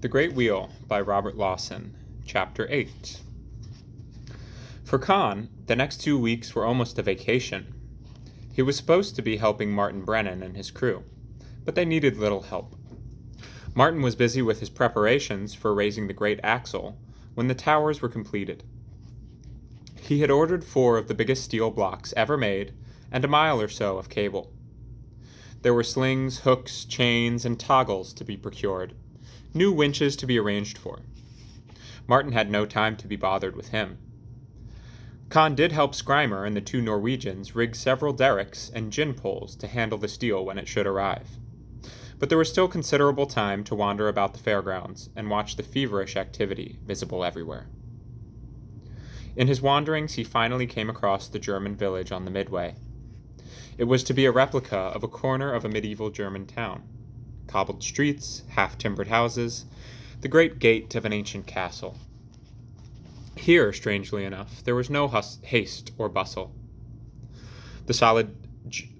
The Great Wheel by Robert Lawson, Chapter 8. For Con, the next 2 weeks were almost a vacation. He was supposed to be helping Martin Brennan and his crew, but they needed little help. Martin was busy with his preparations for raising the great axle when the towers were completed. He had ordered 4 of the biggest steel blocks ever made and a mile or so of cable. There were slings, hooks, chains, and toggles to be procured, new winches to be arranged for. Martin had no time to be bothered with him. Con did help Skrymer and the 2 Norwegians rig several derricks and gin poles to handle the steel when it should arrive. But there was still considerable time to wander about the fairgrounds and watch the feverish activity visible everywhere. In his wanderings, he finally came across the German village on the Midway. It was to be a replica of a corner of a medieval German town. Cobbled streets, half-timbered houses, the great gate of an ancient castle. Here, strangely enough, there was no haste or bustle. The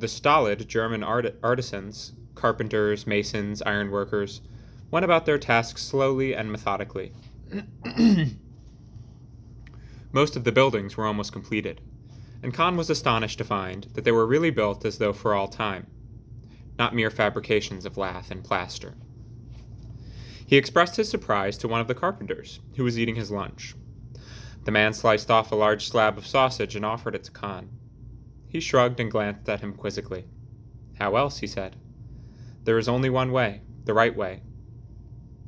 stolid German artisans, carpenters, masons, ironworkers, went about their tasks slowly and methodically. Most of the buildings were almost completed, and Con was astonished to find that they were really built as though for all time, not mere fabrications of lath and plaster. He expressed his surprise to one of the carpenters, who was eating his lunch. The man sliced off a large slab of sausage and offered it to Con. He shrugged and glanced at him quizzically. "How else?" he said. "There is only one way, the right way.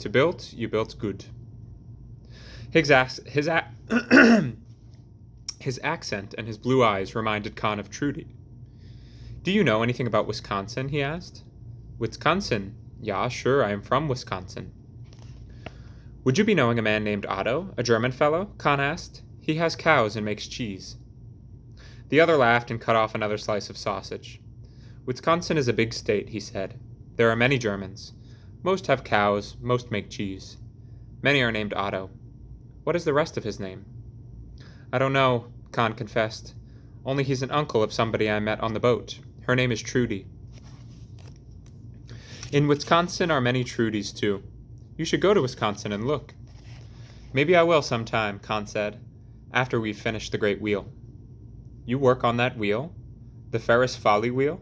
To build, you built good." His accent and his blue eyes reminded Con of Trudy. "Do you know anything about Wisconsin?" he asked. "Wisconsin? Ja, sure, I am from Wisconsin." "Would you be knowing a man named Otto, a German fellow?" Con asked. "He has cows and makes cheese." The other laughed and cut off another slice of sausage. "Wisconsin is a big state," he said. "There are many Germans. Most have cows, most make cheese. Many are named Otto. What is the rest of his name?" "I don't know," Con confessed. "Only he's an uncle of somebody I met on the boat. Her name is Trudy." "In Wisconsin are many Trudys, too. You should go to Wisconsin and look." "Maybe I will sometime," Con said, "after we've finished the great wheel." "You work on that wheel? The Ferris Folly wheel?"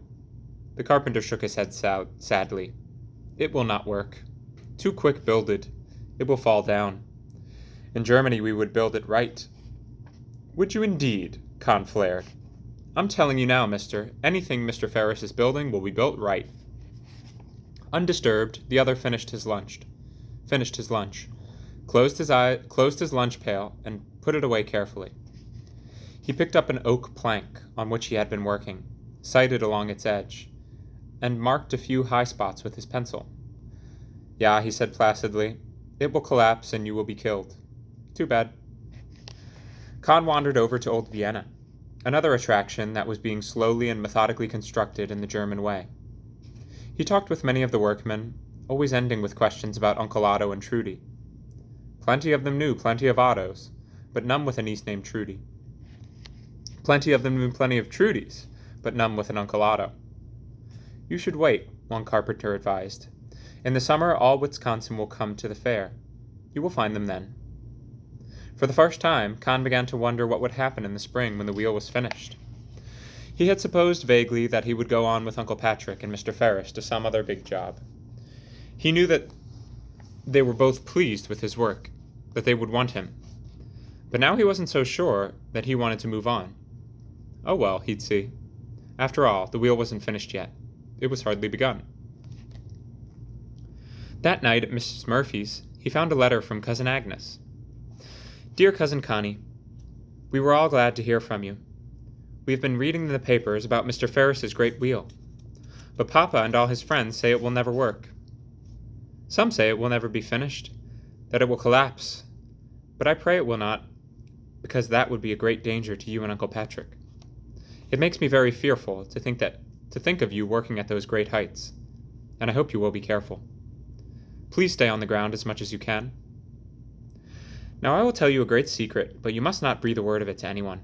The carpenter shook his head sadly. "It will not work. Too quick builded. It will fall down. In Germany we would build it right." "Would you indeed?" Con flared. "I'm telling you now, mister, anything Mr. Ferris is building will be built right." Undisturbed, the other finished his lunch, closed his lunch pail, and put it away carefully. He picked up an oak plank on which he had been working, sighted along its edge, and marked a few high spots with his pencil. "Yeah," he said placidly, "it will collapse and you will be killed. Too bad." Con wandered over to Old Vienna, another attraction that was being slowly and methodically constructed in the German way. He talked with many of the workmen, always ending with questions about Uncle Otto and Trudy. Plenty of them knew plenty of Ottos, but none with a niece named Trudy. Plenty of them knew plenty of Trudys, but none with an Uncle Otto. "You should wait," one carpenter advised. "In the summer all Wisconsin will come to the fair. You will find them then." For the first time, Con began to wonder what would happen in the spring when the wheel was finished. He had supposed vaguely that he would go on with Uncle Patrick and Mr. Ferris to some other big job. He knew that they were both pleased with his work, that they would want him. But now he wasn't so sure that he wanted to move on. Oh well, he'd see. After all, the wheel wasn't finished yet. It was hardly begun. That night at Mrs. Murphy's, he found a letter from Cousin Agnes. "Dear Cousin Connie, we were all glad to hear from you. We have been reading in the papers about Mr. Ferris's great wheel. But Papa and all his friends say it will never work. Some say it will never be finished, that it will collapse. But I pray it will not, because that would be a great danger to you and Uncle Patrick. It makes me very fearful to think of you working at those great heights, and I hope you will be careful. Please stay on the ground as much as you can. Now I will tell you a great secret, but you must not breathe a word of it to anyone.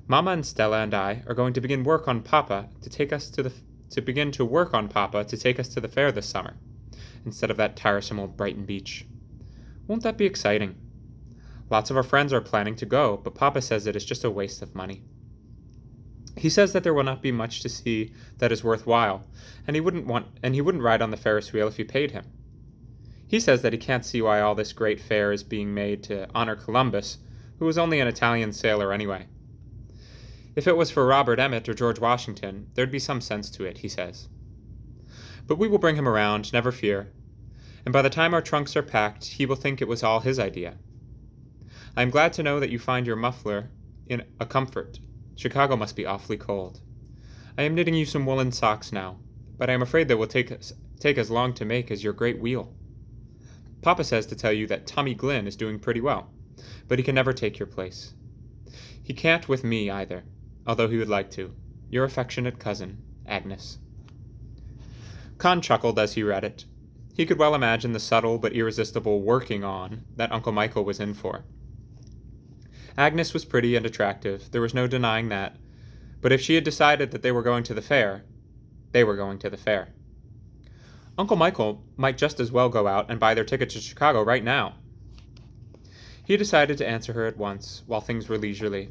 Mama and Stella and I are going to begin to work on Papa to take us to the fair this summer, instead of that tiresome old Brighton beach. Won't that be exciting? Lots of our friends are planning to go, but Papa says it is just a waste of money. He says that there will not be much to see that is worthwhile, and he wouldn't ride on the Ferris wheel if you paid him. He says that he can't see why all this great fair is being made to honor Columbus, who was only an Italian sailor anyway. If it was for Robert Emmet or George Washington, there'd be some sense to it, he says. But we will bring him around, never fear, and by the time our trunks are packed, he will think it was all his idea. I am glad to know that you find your muffler in a comfort. Chicago must be awfully cold. I am knitting you some woolen socks now, but I am afraid they will take as long to make as your great wheel. Papa says to tell you that Tommy Glynn is doing pretty well, but he can never take your place. He can't with me either, although he would like to. Your affectionate cousin, Agnes. Con chuckled as he read it. He could well imagine the subtle but irresistible working on that Uncle Michael was in for. Agnes was pretty and attractive, there was no denying that, but if she had decided that they were going to the fair, they were going to the fair. Uncle Michael might just as well go out and buy their ticket to Chicago right now. He decided to answer her at once, while things were leisurely.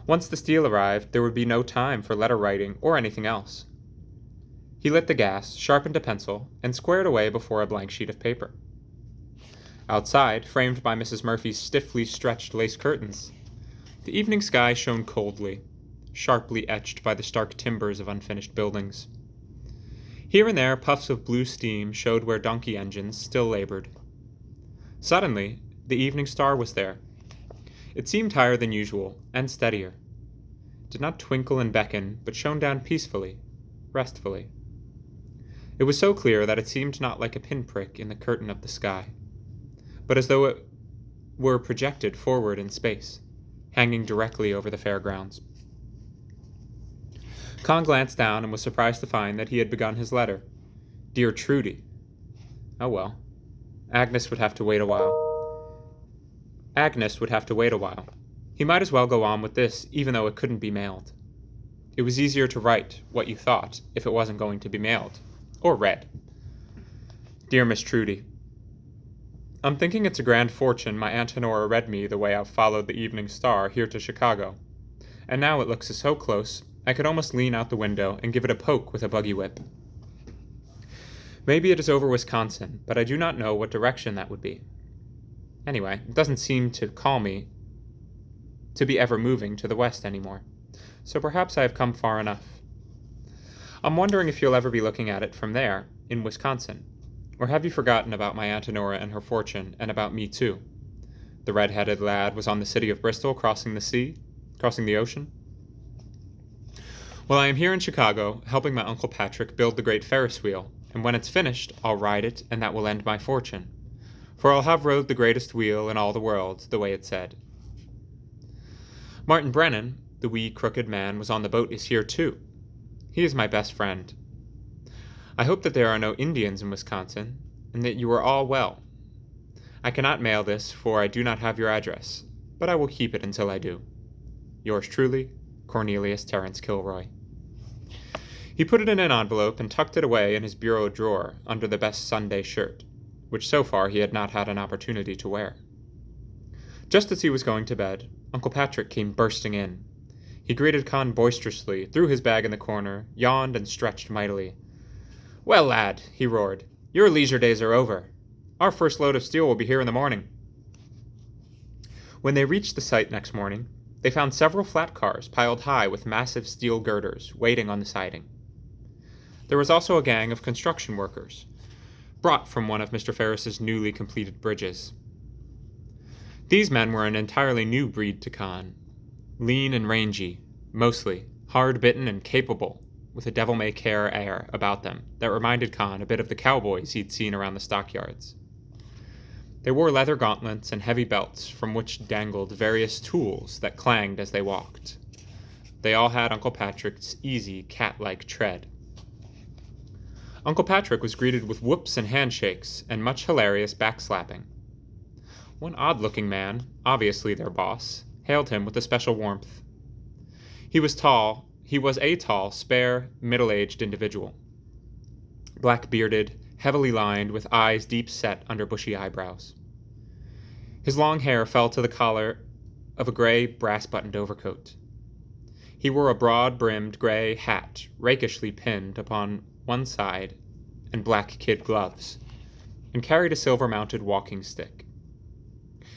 Once the Steele arrived, there would be no time for letter writing or anything else. He lit the gas, sharpened a pencil, and squared away before a blank sheet of paper. Outside, framed by Mrs. Murphy's stiffly stretched lace curtains, the evening sky shone coldly, sharply etched by the stark timbers of unfinished buildings. Here and there, puffs of blue steam showed where donkey engines still labored. Suddenly, the evening star was there. It seemed higher than usual, and steadier. It did not twinkle and beckon, but shone down peacefully, restfully. It was so clear that it seemed not like a pinprick in the curtain of the sky, but as though it were projected forward in space, hanging directly over the fairgrounds. Con glanced down and was surprised to find that he had begun his letter. Dear Trudy. Oh well. Agnes would have to wait a while. He might as well go on with this, even though it couldn't be mailed. It was easier to write what you thought if it wasn't going to be mailed, or read. Dear Miss Trudy, I'm thinking it's a grand fortune my Aunt Honora read me the way I've followed the evening star here to Chicago, and now it looks so close I could almost lean out the window and give it a poke with a buggy whip. Maybe it is over Wisconsin, but I do not know what direction that would be. Anyway, it doesn't seem to call me to be ever moving to the west anymore, so perhaps I have come far enough. I'm wondering if you'll ever be looking at it from there, in Wisconsin, or have you forgotten about my Aunt Honora and her fortune, and about me too? The red-headed lad was on the city of Bristol crossing the ocean. Well, I am here in Chicago, helping my Uncle Patrick build the great Ferris wheel, and when it's finished, I'll ride it, and that will end my fortune. For I'll have rode the greatest wheel in all the world, the way it said. Martin Brennan, the wee crooked man, was on the boat, is here too. He is my best friend. I hope that there are no Indians in Wisconsin, and that you are all well. I cannot mail this, for I do not have your address, but I will keep it until I do. Yours truly, Cornelius Terence Kilroy. He put it in an envelope and tucked it away in his bureau drawer under the best Sunday shirt, which so far he had not had an opportunity to wear. Just as he was going to bed, Uncle Patrick came bursting in. He greeted Con boisterously, threw his bag in the corner, yawned, and stretched mightily. Well, lad, he roared, your leisure days are over. Our first load of steel will be here in the morning. When they reached the site next morning, they found several flat cars piled high with massive steel girders waiting on the siding. There was also a gang of construction workers, brought from one of Mr. Ferris's newly completed bridges. These men were an entirely new breed to Con, lean and rangy, mostly, hard-bitten and capable, with a devil-may-care air about them that reminded Con a bit of the cowboys he'd seen around the stockyards. They wore leather gauntlets and heavy belts from which dangled various tools that clanged as they walked. They all had Uncle Patrick's easy, cat-like tread. Uncle Patrick was greeted with whoops and handshakes and much hilarious backslapping. One odd-looking man, obviously their boss, hailed him with a special warmth. He was a tall, spare, middle-aged individual. Black-bearded, heavily lined with eyes deep set under bushy eyebrows. His long hair fell to the collar of a gray, brass-buttoned overcoat. He wore a broad-brimmed gray hat, rakishly pinned upon one side, and black kid gloves, and carried a silver-mounted walking stick.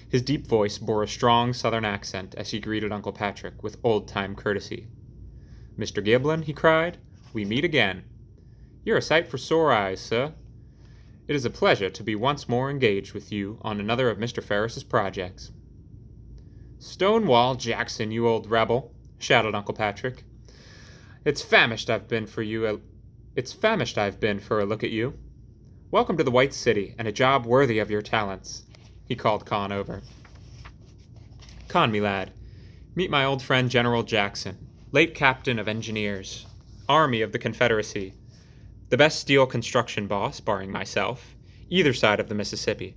His deep voice bore a strong southern accent as he greeted Uncle Patrick with old-time courtesy. "Mr. Giblin," he cried, "we meet again. You're a sight for sore eyes, sir. It is a pleasure to be once more engaged with you on another of Mr. Ferris's projects." "Stonewall Jackson, you old rebel!" shouted Uncle Patrick. It's famished I've been for a look at you. Welcome to the White City, and a job worthy of your talents," he called Con over. "Con, me lad, meet my old friend General Jackson, late captain of engineers, Army of the Confederacy, the best steel construction boss, barring myself, either side of the Mississippi.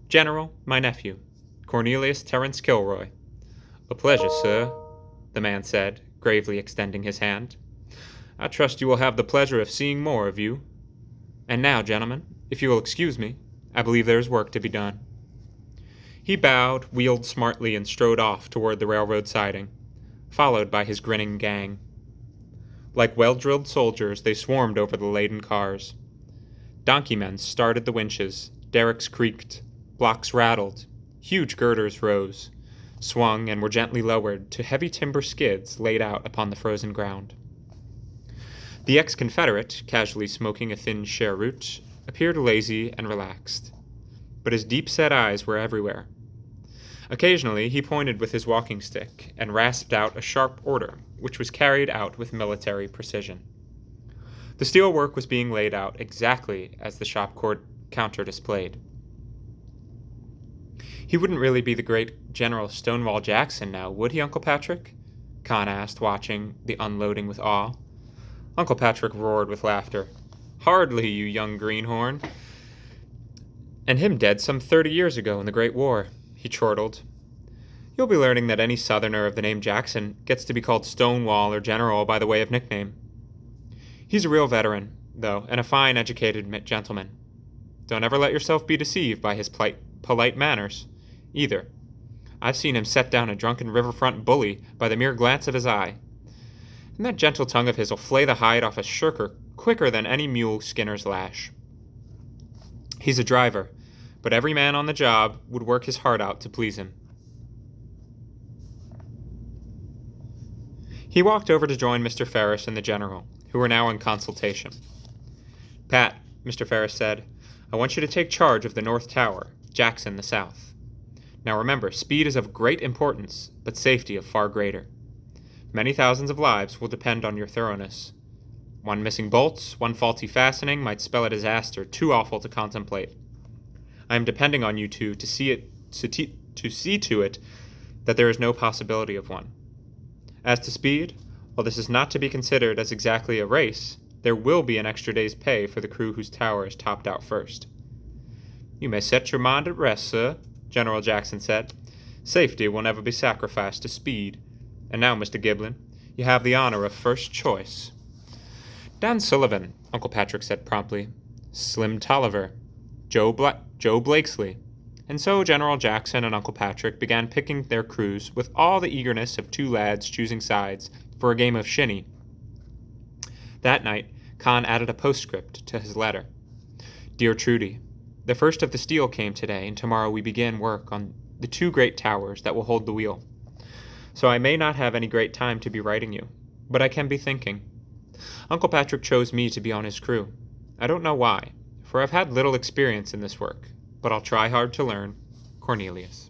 General, my nephew, Cornelius Terence Kilroy." "A pleasure, sir," the man said, gravely extending his hand. "I trust you will have the pleasure of seeing more of you. And now, gentlemen, if you will excuse me, I believe there is work to be done." He bowed, wheeled smartly, and strode off toward the railroad siding, followed by his grinning gang. Like well-drilled soldiers, they swarmed over the laden cars. Donkeymen started the winches, derricks creaked, blocks rattled, huge girders rose, swung, and were gently lowered to heavy timber skids laid out upon the frozen ground. The ex-Confederate, casually smoking a thin cheroot, appeared lazy and relaxed, but his deep-set eyes were everywhere. Occasionally he pointed with his walking stick and rasped out a sharp order, which was carried out with military precision. The steel work was being laid out exactly as the shop counter displayed. "He wouldn't really be the great General Stonewall Jackson now, would he, Uncle Patrick?" Con asked, watching the unloading with awe. Uncle Patrick roared with laughter. "Hardly, you young greenhorn. And him dead some 30 years ago in the Great War," he chortled. "You'll be learning that any Southerner of the name Jackson gets to be called Stonewall or General by the way of nickname. He's a real veteran, though, and a fine educated gentleman. Don't ever let yourself be deceived by his polite manners, either. I've seen him set down a drunken riverfront bully by the mere glance of his eye. And that gentle tongue of his will flay the hide off a shirker quicker than any mule skinner's lash. He's a driver, but every man on the job would work his heart out to please him." He walked over to join Mr. Ferris and the General, who were now in consultation. "Pat," Mr. Ferris said, "I want you to take charge of the North Tower, Jackson the South. Now remember, speed is of great importance, but safety of far greater. Many thousands of lives will depend on your thoroughness. One missing bolt, one faulty fastening might spell a disaster too awful to contemplate. I am depending on you two to see to it that there is no possibility of one. As to speed, while this is not to be considered as exactly a race, there will be an extra day's pay for the crew whose tower is topped out first." "You may set your mind at rest, sir," General Jackson said. "Safety will never be sacrificed to speed. And now, Mr. Giblin, you have the honor of first choice." "Dan Sullivan," Uncle Patrick said promptly. "Slim Tolliver. Joe Blakesley." And so General Jackson and Uncle Patrick began picking their crews with all the eagerness of two lads choosing sides for a game of shinny. That night, Con added a postscript to his letter. "Dear Trudy, the first of the steel came today, and tomorrow we begin work on the 2 great towers that will hold the wheel. So I may not have any great time to be writing you, but I can be thinking. Uncle Patrick chose me to be on his crew. I don't know why, for I've had little experience in this work, but I'll try hard to learn. Cornelius."